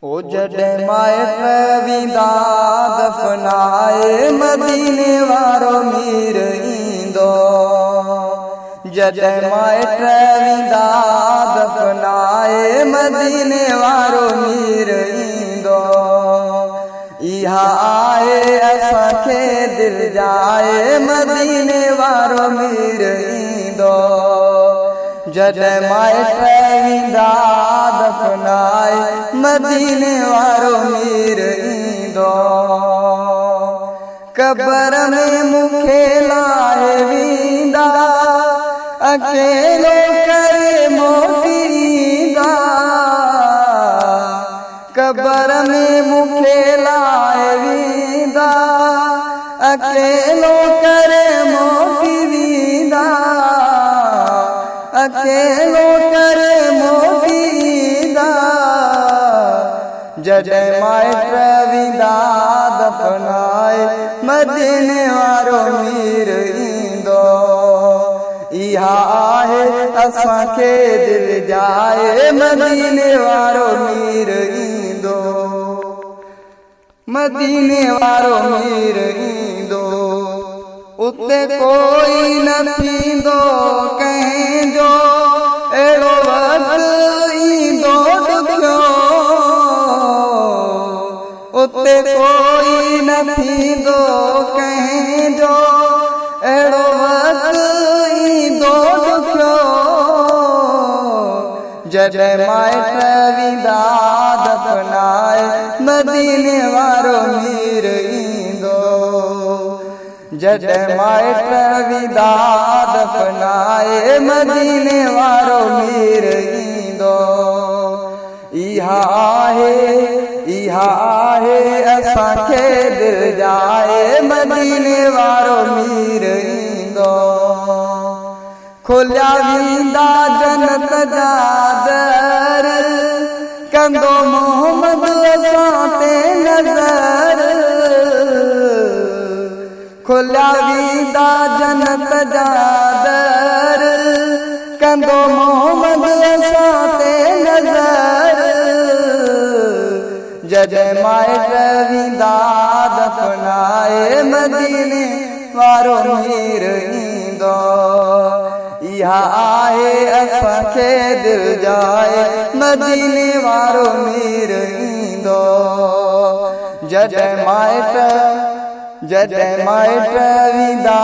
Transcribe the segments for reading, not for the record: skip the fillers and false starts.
ओ जॾहिं माइट वेंदा दफ़नाए मदीने वारो मीर ईंदो। जॾहिं माइट वेंदा दफ़नाए मदीने वारो मीर ईंदो। इहा आहे असांखे दिल जाए मदीने वारो मीर ईंदो। जॾहिं माइट वेंदा दफ़नाए मदीने वारो मीर ईंदो। क़बर में मूंखे लाहे वेंदा अकेलो करे मोटी ईंदा। क़बर में मूंखे लाहे वेंदा अकेलो करे मोटी वेंदा। अकेलो करे मोटी ईंदा। जॾहिं माइट वेंदा दफ़नाए मदीने वारो मीर ईंदो। इहा आहे असांखे दिल जाए मदीने वारो मीर ईंदो। मदीने वारो मीर ईंदो। उते कोई न थींदो कंहिंजो अहिड़ो वक़्तु ईंदो ॾुखियो। उते कोई न थींदो कंहिंजो अहिड़ो वक़्तु ईंदो ॾुखियो। जॾहिं माइट वेंदा दफ़नाए मदीने वारो मीर ईंदो। जॾहिं माइट वेंदा दफ़नाए मदीने वारो मीर ईंदो। इहा आहे असांखे दिल जाए मदीने वारो मीर ईंदो। खुलिया वेंदा जन्नत जा दर कंदो मोहम्मद असां ते नज़र। खुलिया वेंदा जन्नत जा दर कंदो मोहम्मद असां ते नज़र। जॾहिं माइट वेंदा दफ़नाए मदीने वारो मीर ईंदो। इहा आहे असांखे दिल जाए मदीने वारो मीर ईंदो। जॾहिं माइट वेंदा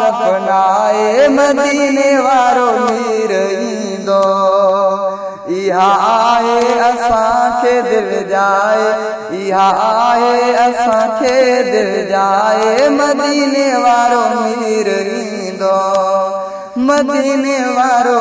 दफ़नाए मदीने वारो मीर ईंदो। इहा आहे असांखे दिल जाए। इहा आहे असांखे दिल जाए मदीने वारो मीर ईंदो। मदीने वारो